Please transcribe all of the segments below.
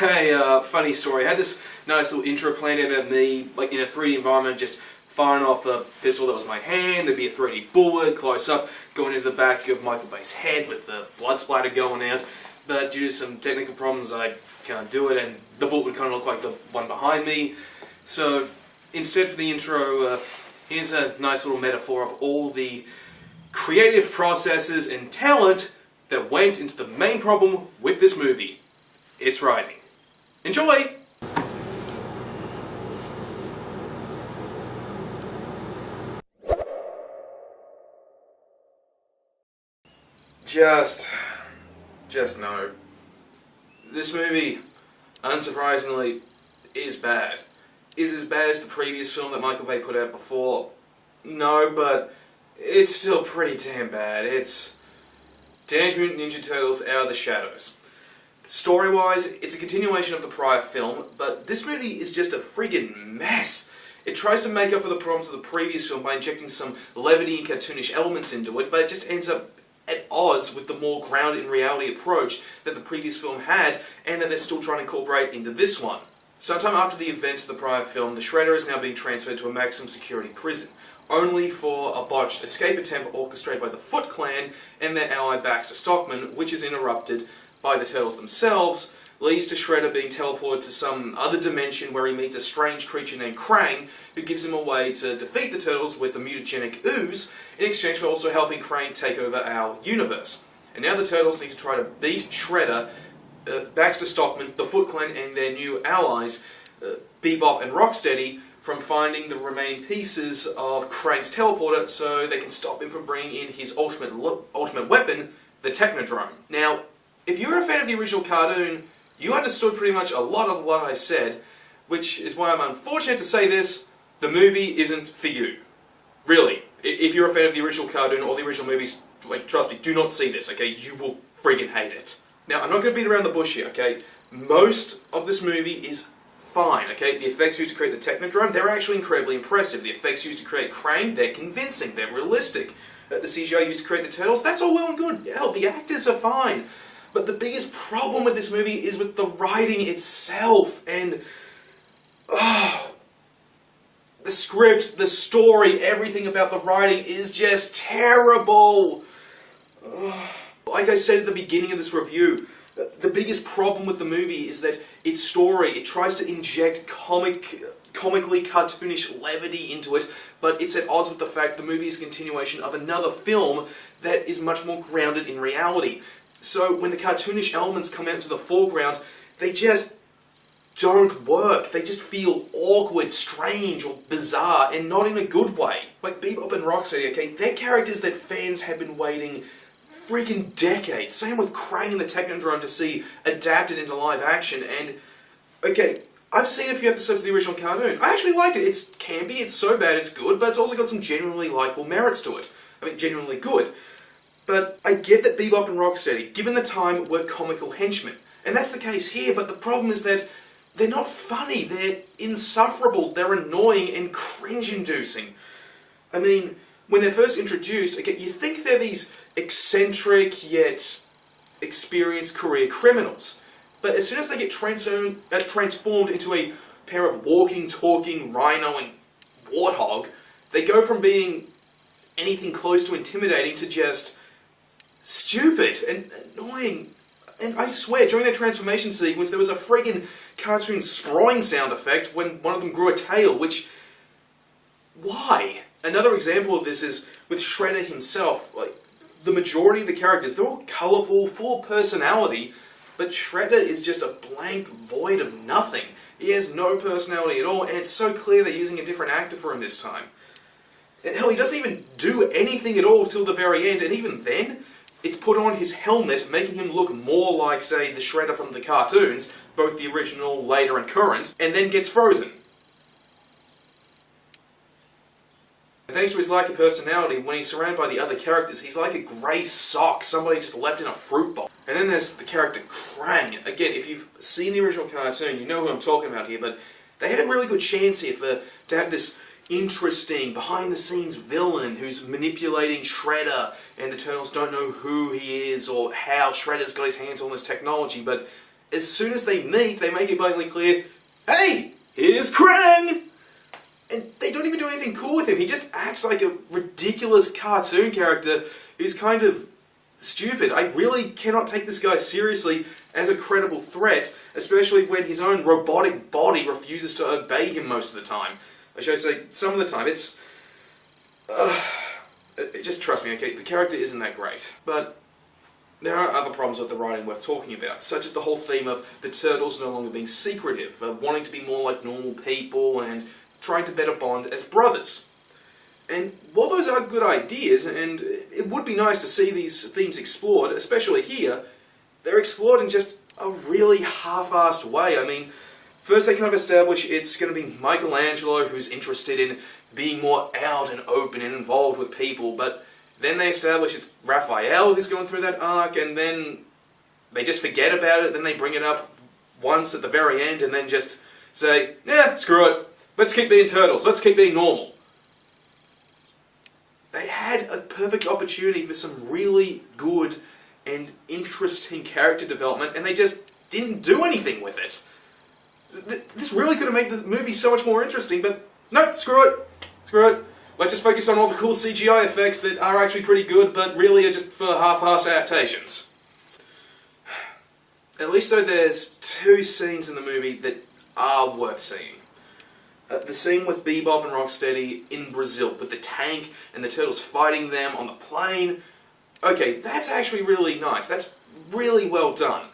Hey, funny story. I had this nice little intro planned out of me, like in a 3D environment, just firing off the pistol that was my hand. There'd be a 3D bullet close up, going into the back of Michael Bay's head with the blood splatter going out. But due to some technical problems, I can't do it, and the bullet would kind of look like the one behind me. So instead for the intro, here's a nice little metaphor of all the creative processes and talent that went into the main problem with this movie. It's writing. Enjoy! Just no. This movie, unsurprisingly, is bad. Is it as bad as the previous film that Michael Bay put out before? No, but it's still pretty damn bad. It's Teenage Mutant Ninja Turtles Out of the Shadows. Story-wise, it's a continuation of the prior film, but this movie is just a friggin' mess. It tries to make up for the problems of the previous film by injecting some levity and cartoonish elements into it, but it just ends up at odds with the more grounded in reality approach that the previous film had, and that they're still trying to incorporate into this one. Sometime after the events of the prior film, the Shredder is now being transferred to a maximum security prison, only for a botched escape attempt orchestrated by the Foot Clan and their ally Baxter Stockman, which is interrupted by the Turtles themselves, leads to Shredder being teleported to some other dimension where he meets a strange creature named Krang, who gives him a way to defeat the Turtles with the mutagenic ooze, in exchange for also helping Krang take over our universe. And now the Turtles need to try to beat Shredder, Baxter Stockman, the Foot Clan, and their new allies, Bebop and Rocksteady, from finding the remaining pieces of Krang's teleporter so they can stop him from bringing in his ultimate weapon, the Technodrome. Now, if you're a fan of the original cartoon, you understood pretty much a lot of what I said, which is why I'm unfortunate to say this, the movie isn't for you. Really. If you're a fan of the original cartoon or the original movies, like, trust me, do not see this, okay? You will friggin' hate it. Now, I'm not going to beat around the bush here, okay? Most of this movie is fine, okay? The effects used to create the Technodrome, they're actually incredibly impressive. The effects used to create Krang, they're convincing, they're realistic. The CGI used to create the Turtles, that's all well and good. Hell, the actors are fine. But the biggest problem with this movie is with the writing itself, and the script, the story, everything about the writing is just terrible. Like I said at the beginning of this review, the biggest problem with the movie is that its story, it tries to inject comically cartoonish levity into it, but it's at odds with the fact the movie is a continuation of another film that is much more grounded in reality. So when the cartoonish elements come out into the foreground, they just don't work. They just feel awkward, strange, or bizarre, and not in a good way. Like Bebop and Rocksteady, okay, they're characters that fans have been waiting freaking decades. Same with Krang and the Technodrome to see adapted into live action, and okay, I've seen a few episodes of the original cartoon. I actually liked it. It's campy, it's so bad it's good, but it's also got some genuinely likable merits to it. I mean, genuinely good. But I get that Bebop and Rocksteady, given the time, were comical henchmen. And that's the case here, but the problem is that they're not funny, they're insufferable, they're annoying and cringe-inducing. I mean, when they're first introduced, again, you think they're these eccentric yet experienced career criminals. But as soon as they get transformed into a pair of walking, talking rhino and warthog, they go from being anything close to intimidating to just stupid and annoying. And I swear, during that transformation sequence, there was a friggin' cartoon sprawling sound effect when one of them grew a tail, which... why? Another example of this is with Shredder himself. Like, the majority of the characters, they're all colourful, full of personality, but Shredder is just a blank void of nothing. He has no personality at all, and it's so clear they're using a different actor for him this time. And hell, he doesn't even do anything at all till the very end, and even then, it's put on his helmet, making him look more like, say, the Shredder from the cartoons, both the original, later, and current, and then gets frozen. And thanks to his lack of personality, when he's surrounded by the other characters, he's like a grey sock, somebody just left in a fruit bowl. And then there's the character Krang. Again, if you've seen the original cartoon, you know who I'm talking about here, but they had a really good chance here to have this interesting, behind-the-scenes villain who's manipulating Shredder, and the Turtles don't know who he is or how Shredder's got his hands on this technology, but as soon as they meet, they make it blatantly clear, hey, here's Krang! And they don't even do anything cool with him. He just acts like a ridiculous cartoon character who's kind of stupid. I really cannot take this guy seriously as a credible threat, especially when his own robotic body refuses to obey him most of the time. I should say, some of the time. Just trust me, okay? The character isn't that great. But there are other problems with the writing worth talking about, such as the whole theme of the Turtles no longer being secretive, wanting to be more like normal people, and trying to better bond as brothers. And while those are good ideas, and it would be nice to see these themes explored, especially here, they're explored in just a really half-assed way. I mean, first they kind of establish it's going to be Michelangelo who's interested in being more out and open and involved with people, but then they establish it's Raphael who's going through that arc, and then they just forget about it, then they bring it up once at the very end, and then just say, yeah, screw it, let's keep being Turtles, let's keep being normal. They had a perfect opportunity for some really good and interesting character development, and they just didn't do anything with it. This really could have made the movie so much more interesting, but no, screw it. Screw it. Let's just focus on all the cool CGI effects that are actually pretty good, but really are just for half-assed adaptations. At least though, there's two scenes in the movie that are worth seeing. The scene with Bebop and Rocksteady in Brazil, with the tank and the Turtles fighting them on the plane. Okay, that's actually really nice. That's really well done.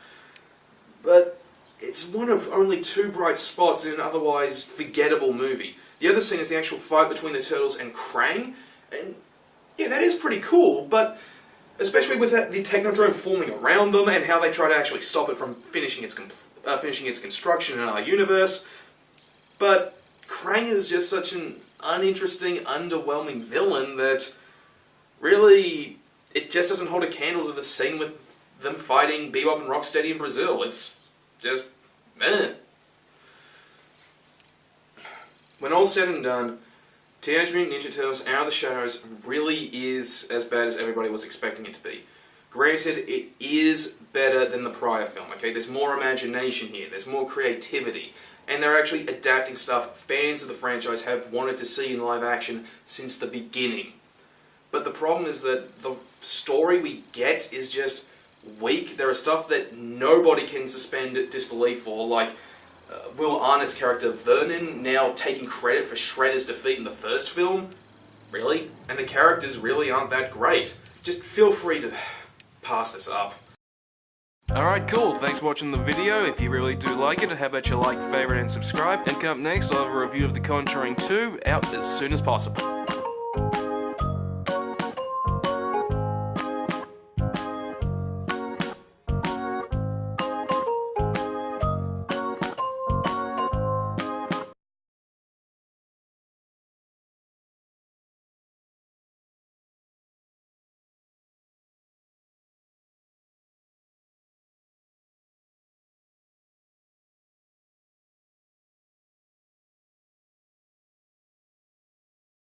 But it's one of only two bright spots in an otherwise forgettable movie. The other scene is the actual fight between the Turtles and Krang, and yeah, that is pretty cool, but especially with the Technodrome forming around them and how they try to actually stop it from finishing its construction in our universe. But Krang is just such an uninteresting, underwhelming villain that really it just doesn't hold a candle to the scene with them fighting Bebop and Rocksteady in Brazil. It's just meh. When all's said and done, Teenage Mutant Ninja Turtles Out of the Shadows really is as bad as everybody was expecting it to be. Granted, it is better than the prior film, okay? There's more imagination here, there's more creativity, and they're actually adapting stuff fans of the franchise have wanted to see in live action since the beginning. But the problem is that the story we get is just weak. There are stuff that nobody can suspend disbelief for, like Will Arnett's character Vernon now taking credit for Shredder's defeat in the first film? Really? And the characters really aren't that great. Just feel free to pass this up. Alright, cool. Thanks for watching the video. If you really do like it, how about you like, favourite and subscribe? And coming up next, I'll have a review of The Conjuring 2 out as soon as possible.